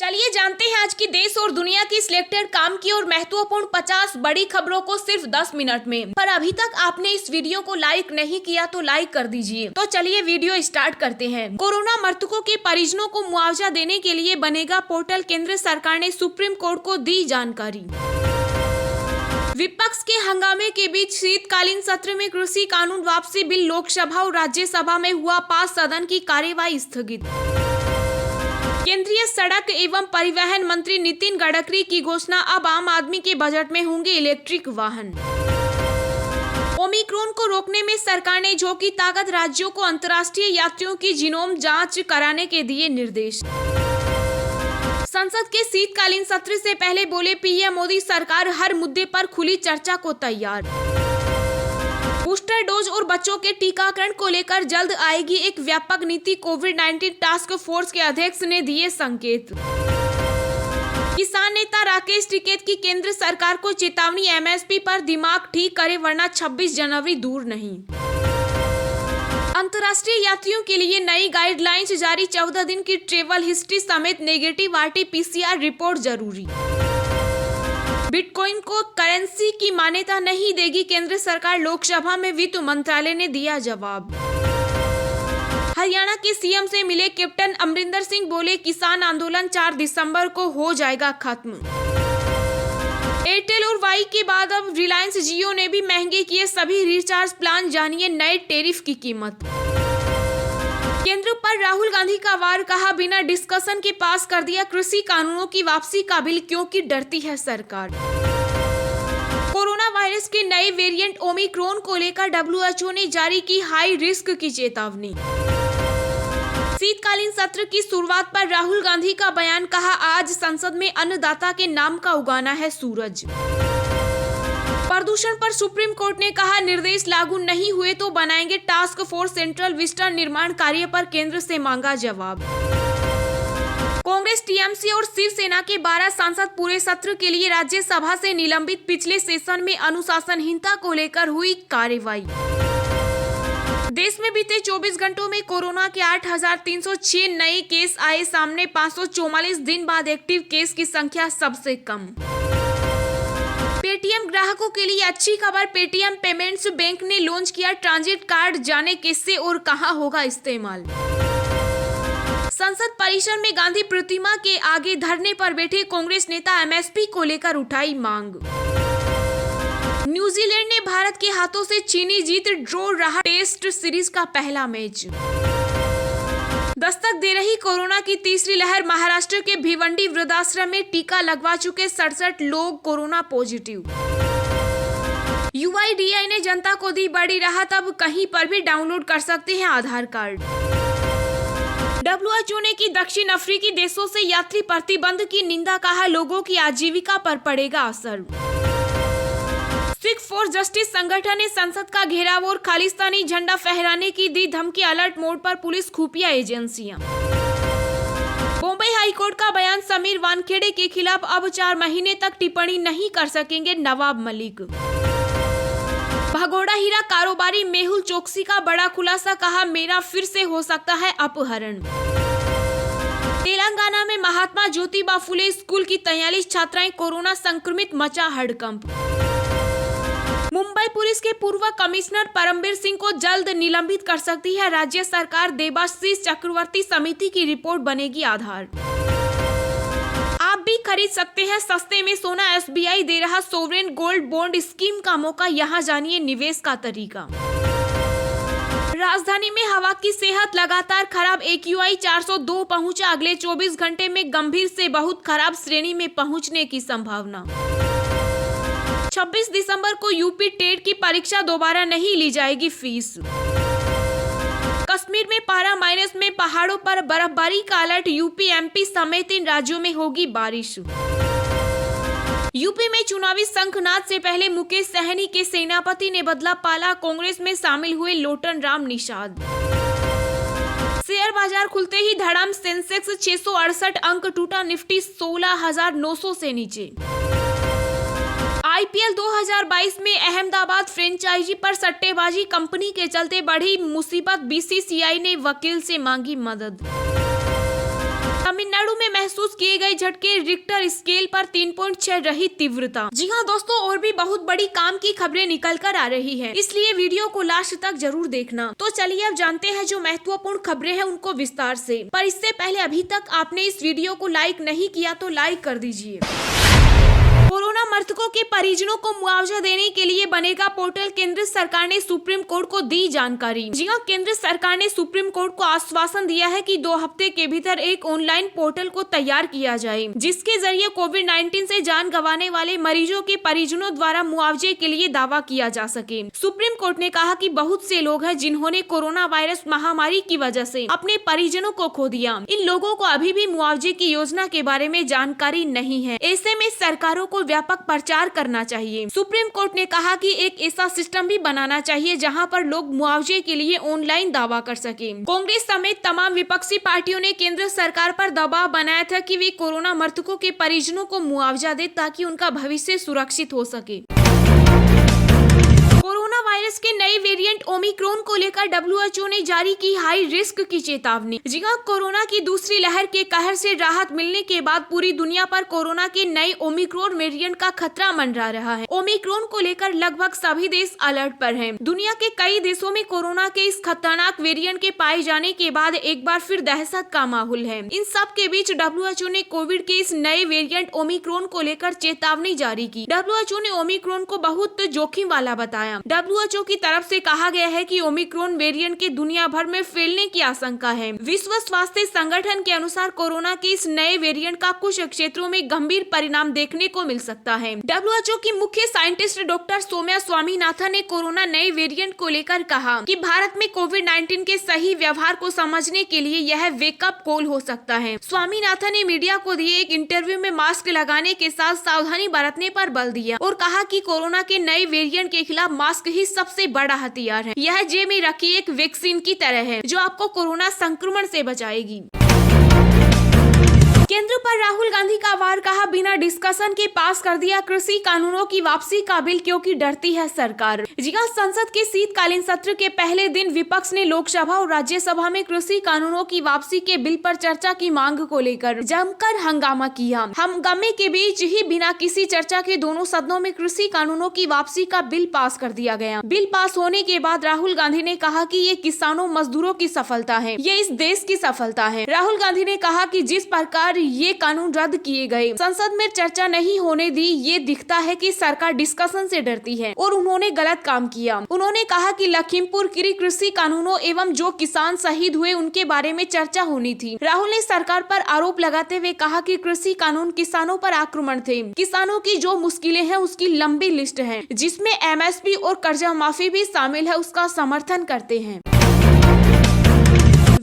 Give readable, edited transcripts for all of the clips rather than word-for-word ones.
चलिए जानते हैं आज की देश और दुनिया की सिलेक्टेड काम की और महत्वपूर्ण 50 बड़ी खबरों को सिर्फ 10 मिनट में। पर अभी तक आपने इस वीडियो को लाइक नहीं किया तो लाइक कर दीजिए। तो चलिए वीडियो स्टार्ट करते हैं। कोरोना मृतकों के परिजनों को मुआवजा देने के लिए बनेगा पोर्टल। केंद्र सरकार ने सुप्रीम कोर्ट को दी जानकारी। विपक्ष के हंगामे के बीच शीतकालीन सत्र में कृषि कानून वापसी बिल लोकसभा और राज्यसभा में हुआ पास, सदन की कार्यवाही स्थगित। केंद्रीय सड़क एवं परिवहन मंत्री नितिन गडकरी की घोषणा, अब आम आदमी के बजट में होंगे इलेक्ट्रिक वाहन। ओमिक्रॉन को रोकने में सरकार ने झोंकी ताकत, राज्यों को अंतर्राष्ट्रीय यात्रियों की जीनोम जांच कराने के दिए निर्देश। संसद के शीतकालीन सत्र से पहले बोले पीएम मोदी, सरकार हर मुद्दे पर खुली चर्चा को तैयार। बूस्टर डोज और बच्चों के टीकाकरण को लेकर जल्द आएगी एक व्यापक नीति, कोविड-19 टास्क फोर्स के अध्यक्ष ने दिए संकेत। किसान नेता राकेश टिकैत की केंद्र सरकार को चेतावनी, एमएसपी पर दिमाग ठीक करे वरना 26 जनवरी दूर नहीं। अंतर्राष्ट्रीय यात्रियों के लिए नई गाइडलाइंस जारी, 14 दिन की ट्रेवल हिस्ट्री समेत नेगेटिव आरटी-पीसीआर रिपोर्ट जरूरी। बिटकॉइन को करेंसी की मान्यता नहीं देगी केंद्र सरकार, लोकसभा में वित्त मंत्रालय ने दिया जवाब। हरियाणा के सीएम से मिले कैप्टन अमरिंदर सिंह, बोले किसान आंदोलन 4 दिसंबर को हो जाएगा खत्म। एयरटेल और वाई के बाद अब रिलायंस जियो ने भी महंगे किए सभी रिचार्ज प्लान, जानिए नए टैरिफ की कीमत। केंद्र पर राहुल गांधी का वार, कहा बिना डिस्कशन के पास कर दिया कृषि कानूनों की वापसी का बिल, क्योंकि डरती है सरकार। कोरोना वायरस के नए वेरिएंट ओमिक्रॉन को लेकर डब्ल्यूएचओ ने जारी की हाई रिस्क की चेतावनी। शीतकालीन सत्र की शुरुआत पर राहुल गांधी का बयान, कहा आज संसद में अन्नदाता के नाम का उगाना है सूरज। प्रदूषण पर सुप्रीम कोर्ट ने कहा निर्देश लागू नहीं हुए तो बनाएंगे टास्क फोर्स, सेंट्रल विस्टार निर्माण कार्य पर केंद्र से मांगा जवाब। कांग्रेस, टीएमसी और शिवसेना के 12 सांसद पूरे सत्र के लिए राज्यसभा से निलंबित, पिछले सेशन में अनुशासनहीनता को लेकर हुई कार्रवाई। देश में बीते 24 घंटों में कोरोना के 8,306 नए केस आए सामने, 544 दिन बाद एक्टिव केस की संख्या सबसे कम। पेटीएम ग्राहकों के लिए अच्छी खबर, पेटीएम पेमेंट्स बैंक ने लॉन्च किया ट्रांजिट कार्ड, जाने किससे और कहां होगा इस्तेमाल। संसद परिसर में गांधी प्रतिमा के आगे धरने पर बैठे कांग्रेस नेता, एमएसपी को लेकर उठाई मांग। न्यूजीलैंड ने भारत के हाथों से चीनी जीत, ड्रॉ रहा टेस्ट सीरीज का पहला मैच। दस्तक दे रही कोरोना की तीसरी लहर, महाराष्ट्र के भिवंडी वृद्धाश्रम में टीका लगवा चुके 67 लोग कोरोना पॉजिटिव। यूआईडीएआई ने जनता को दी बड़ी राहत, अब कहीं पर भी डाउनलोड कर सकते हैं आधार कार्ड। डब्ल्यूएचओ ने की दक्षिण अफ्रीकी देशों से यात्री प्रतिबंध की निंदा, कहा लोगों की आजीविका पर पड़ेगा असर। सिख फॉर जस्टिस संगठन ने संसद का घेराव और खालिस्तानी झंडा फहराने की दी धमकी, अलर्ट मोड पर पुलिस, खुफिया एजेंसियां। बॉम्बे हाईकोर्ट का बयान, समीर वानखेड़े के खिलाफ अब 4 महीने तक टिप्पणी नहीं कर सकेंगे नवाब मलिक। भगोड़ा हीरा कारोबारी मेहुल चोकसी का बड़ा खुलासा, कहा मेरा फिर से हो सकता है अपहरण। तेलंगाना में महात्मा ज्योतिबा फुले स्कूल की 43 छात्राएं कोरोना संक्रमित, मचा हड़कंप। मुंबई पुलिस के पूर्व कमिश्नर परमबीर सिंह को जल्द निलंबित कर सकती है राज्य सरकार, देबाशीष चक्रवर्ती समिति की रिपोर्ट बनेगी आधार। आप भी खरीद सकते हैं सस्ते में सोना, एसबीआई दे रहा सोवरेन गोल्ड बॉन्ड स्कीम का मौका, यहां जानिए निवेश का तरीका। राजधानी में हवा की सेहत लगातार खराब, एक्यूआई 402 पहुंचा, अगले 24 घंटे में गंभीर से बहुत खराब श्रेणी में पहुंचने की संभावना। 26 दिसंबर को यूपी टेट की परीक्षा, दोबारा नहीं ली जाएगी फीस। कश्मीर में पारा माइनस में, पहाड़ों पर बर्फबारी का अलर्ट, यूपी एमपी समेत इन राज्यों में होगी बारिश। यूपी में चुनावी शंखनाद से पहले मुकेश सहनी के सेनापति ने बदला पाला, कांग्रेस में शामिल हुए लोटन राम निषाद। शेयर बाजार खुलते ही धड़ाम, सेंसेक्स 668 अंक टूटा, निफ्टी 16,900 से नीचे। आईपीएल 2022 में अहमदाबाद फ्रेंचाइजी पर सट्टेबाजी, कंपनी के चलते बढ़ी मुसीबत, बीसीसीआई ने वकील से मांगी मदद। तमिलनाडु में महसूस किए गए झटके रिक्टर स्केल पर 3.6 रही तीव्रता। जी हाँ दोस्तों, और भी बहुत बड़ी काम की खबरें निकल कर आ रही है, इसलिए वीडियो को लास्ट तक जरूर देखना। तो चलिए अब जानते हैं जो महत्वपूर्ण खबरें हैं उनको विस्तार से। पर इससे पहले अभी तक आपने इस वीडियो को लाइक नहीं किया तो लाइक कर दीजिए। कोरोना मृतकों के परिजनों को मुआवजा देने के लिए बनेगा पोर्टल। केंद्र सरकार ने सुप्रीम कोर्ट को दी जानकारी। जी हां, केंद्र सरकार ने सुप्रीम कोर्ट को आश्वासन दिया है कि 2 हफ्ते के भीतर एक ऑनलाइन पोर्टल को तैयार किया जाए, जिसके जरिए कोविड-19 से जान गंवाने वाले मरीजों के परिजनों द्वारा मुआवजे के लिए दावा किया जा सके। सुप्रीम कोर्ट ने कहा कि बहुत से लोग हैं जिन्होंने कोरोना वायरस महामारी की वजह से अपने परिजनों को खो दिया। इन लोगों को अभी भी मुआवजे की योजना के बारे में जानकारी नहीं है। ऐसे में सरकारों को व्यापक प्रचार करना चाहिए। सुप्रीम कोर्ट ने कहा कि एक ऐसा सिस्टम भी बनाना चाहिए जहां पर लोग मुआवजे के लिए ऑनलाइन दावा कर सके। कांग्रेस समेत तमाम विपक्षी पार्टियों ने केंद्र सरकार पर दबाव बनाया था कि वे कोरोना मृतकों के परिजनों को मुआवजा दे ताकि उनका भविष्य सुरक्षित हो सके। कोरोना वायरस के नए वेरिएंट ओमिक्रॉन को लेकर WHO ने जारी की हाई रिस्क की चेतावनी। जी हां, कोरोना की दूसरी लहर के कहर से राहत मिलने के बाद पूरी दुनिया पर कोरोना के नए ओमिक्रॉन वेरिएंट का खतरा मंडरा रहा है। ओमिक्रॉन को लेकर लगभग सभी देश अलर्ट पर हैं। दुनिया के कई देशों में कोरोना के इस खतरनाक वेरिएंट के पाए जाने के बाद एक बार फिर दहशत का माहौल है। इन सब के बीच WHO ने कोविड के इस नए वेरिएंट ओमिक्रॉन को लेकर चेतावनी जारी की। WHO ने ओमिक्रॉन को बहुत जोखिम वाला बताया। WHO की तरफ से कहा गया है कि ओमिक्रॉन वेरिएंट के दुनिया भर में फैलने की आशंका है। विश्व स्वास्थ्य संगठन के अनुसार कोरोना के इस नए वेरिएंट का कुछ क्षेत्रों में गंभीर परिणाम देखने को मिल सकता है। WHO की मुख्य साइंटिस्ट डॉक्टर सौम्या स्वामीनाथन ने कोरोना नए वेरिएंट को लेकर कहा कि भारत में कोविड-19 के सही व्यवहार को समझने के लिए यह वेकअप कॉल हो सकता है। स्वामीनाथन ने मीडिया को दिए एक इंटरव्यू में मास्क लगाने के साथ सावधानी बरतने पर बल दिया और कहा कि कोरोना के नए वेरिएंट के खिलाफ मास्क ही सबसे बड़ा हथियार है। यह जेब में रखी एक वैक्सीन की तरह है जो आपको कोरोना संक्रमण से बचाएगी। केंद्र पर राहुल गांधी का वार, कहा बिना डिस्कशन के पास कर दिया कृषि कानूनों की वापसी का बिल क्योंकि डरती है सरकार। जी हां, संसद के शीतकालीन सत्र के पहले दिन विपक्ष ने लोकसभा और राज्यसभा में कृषि कानूनों की वापसी के बिल पर चर्चा की मांग को लेकर जमकर हंगामा किया। हंगामे के बीच ही बिना किसी चर्चा के दोनों सदनों में कृषि कानूनों की वापसी का बिल पास कर दिया गया। बिल पास होने के बाद राहुल गांधी ने कहा कि ये किसानों मजदूरों की सफलता है, ये इस देश की सफलता है। राहुल गांधी ने कहा कि जिस प्रकार ये कानून रद्द किए गए, संसद में चर्चा नहीं होने दी, ये दिखता है कि सरकार डिस्कशन से डरती है और उन्होंने गलत काम किया। उन्होंने कहा कि लखीमपुर खीरी कृषि कानूनों एवं जो किसान शहीद हुए उनके बारे में चर्चा होनी थी। राहुल ने सरकार पर आरोप लगाते हुए कहा कि कृषि कानून किसानों पर आक्रमण थे। किसानों की जो मुश्किलें हैं उसकी लंबी लिस्ट है, जिसमें MSP और कर्जा माफी भी शामिल है, उसका समर्थन करते हैं।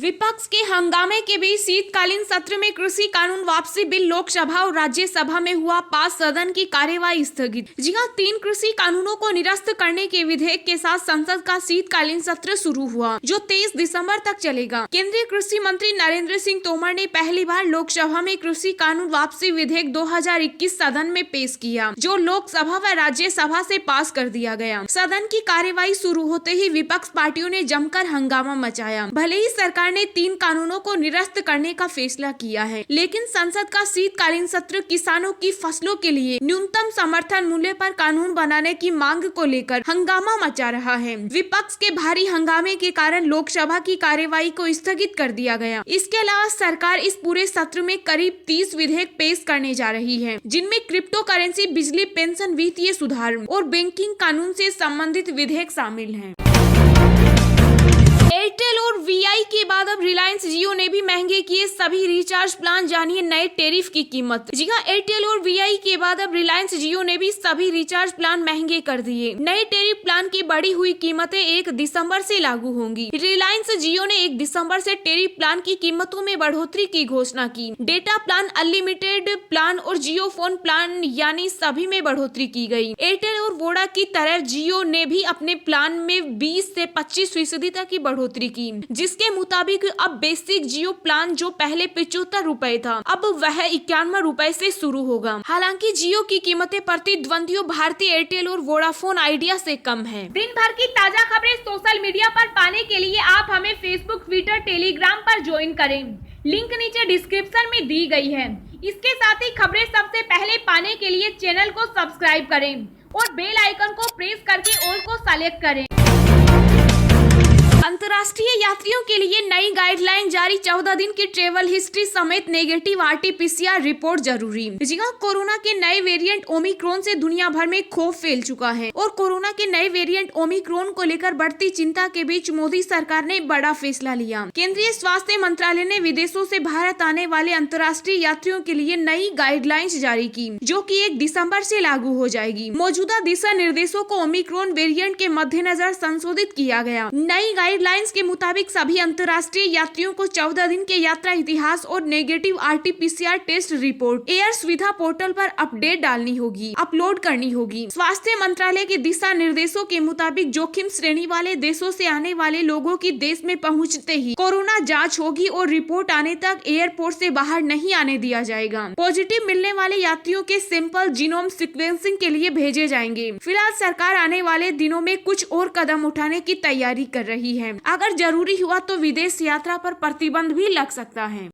विपक्ष के हंगामे के बीच शीतकालीन सत्र में कृषि कानून वापसी बिल लोकसभा और राज्यसभा में हुआ पास, सदन की कार्यवाही स्थगित। जी हां, 3 कृषि कानूनों को निरस्त करने के विधेयक के साथ संसद का शीतकालीन सत्र शुरू हुआ, जो 23 दिसंबर तक चलेगा। केंद्रीय कृषि मंत्री नरेंद्र सिंह तोमर ने पहली बार लोकसभा में कृषि कानून वापसी विधेयक 2021 सदन में पेश किया, जो लोकसभा व राज्यसभा से पास कर दिया गया। सदन की कार्यवाही शुरू होते ही विपक्ष पार्टियों ने जमकर हंगामा मचाया। भले ही सरकार ने 3 कानूनों को निरस्त करने का फैसला किया है, लेकिन संसद का शीतकालीन सत्र किसानों की फसलों के लिए न्यूनतम समर्थन मूल्य पर कानून बनाने की मांग को लेकर हंगामा मचा रहा है। विपक्ष के भारी हंगामे के कारण लोकसभा की कार्यवाही को स्थगित कर दिया गया। इसके अलावा सरकार इस पूरे सत्र में करीब 30 विधेयक पेश करने जा रही है, जिनमें क्रिप्टो करेंसी, बिजली, पेंशन, वित्तीय सुधार और बैंकिंग कानून से संबंधित विधेयक शामिल हैं। एयरटेल और VI के बाद अब रिलायंस जियो ने भी महंगे किए सभी रिचार्ज प्लान, जानिए नए टैरिफ की कीमत। जी हां, एयरटेल और VI के बाद अब रिलायंस जियो ने भी सभी रिचार्ज प्लान महंगे कर दिए। नए टैरिफ प्लान की बढ़ी हुई कीमतें 1 दिसंबर से लागू होंगी। रिलायंस जियो ने 1 दिसंबर से टैरिफ प्लान की कीमतों में बढ़ोतरी की घोषणा की। डेटा प्लान, अनलिमिटेड प्लान और जियो फोन प्लान यानी सभी में बढ़ोतरी की गई। एयरटेल और वोडा की तरह जियो ने भी अपने प्लान में 20 से 25% तक की बढ़ोतरी की, जिसके मुताबिक अब बेसिक जियो प्लान जो पहले 75 रुपए था, अब वह 91 रुपए से शुरू होगा। हालांकि जियो की कीमतें प्रतिद्वंदियों भारतीय एयरटेल और वोडाफोन आइडिया से कम है। दिन भर की ताजा खबरें सोशल मीडिया पर पाने के लिए आप हमें फेसबुक, ट्विटर, टेलीग्राम पर ज्वाइन करें। लिंक नीचे डिस्क्रिप्शन में दी गई है। इसके साथ ही खबरें सबसे पहले पाने के लिए चैनल को सब्सक्राइब करें और बेल आइकन को प्रेस करके ऑल को सेलेक्ट करें। अंतर्राष्ट्रीय यात्रियों के लिए नई गाइडलाइन जारी, 14 दिन की ट्रेवल हिस्ट्री समेत नेगेटिव RT-PCR रिपोर्ट जरूरी। जी हां, कोरोना के नए वेरिएंट ओमिक्रॉन से दुनिया भर में खौफ फैल चुका है और कोरोना के नए वेरिएंट ओमिक्रॉन को लेकर बढ़ती चिंता के बीच मोदी सरकार ने बड़ा फैसला लिया। केंद्रीय स्वास्थ्य मंत्रालय ने विदेशों से भारत आने वाले अंतर्राष्ट्रीय यात्रियों के लिए नई गाइडलाइंस जारी की, जो कि 1 दिसंबर से लागू हो जाएगी। मौजूदा दिशा निर्देशों को ओमिक्रॉन वेरिएंट के मद्देनजर संशोधित किया गया। नई गाइडलाइंस के मुताबिक सभी अंतर्राष्ट्रीय यात्रियों को 14 दिन के यात्रा इतिहास और negative RT-PCR test report air Suvidha portal पर अपलोड करनी होगी। स्वास्थ्य मंत्रालय के दिशा निर्देशों के मुताबिक जोखिम श्रेणी वाले देशों से आने वाले लोगों की देश में पहुंचते ही कोरोना जांच होगी और रिपोर्ट आने तक एयरपोर्ट से बाहर नहीं आने दिया जाएगा। पॉजिटिव मिलने वाले यात्रियों के सैंपल जीनोम सीक्वेंसिंग के लिए भेजे जाएंगे। फिलहाल सरकार आने वाले दिनों में कुछ और कदम उठाने की तैयारी कर रही है। अगर जरूरी हुआ तो विदेश यात्रा पर प्रतिबंध भी लग सकता है।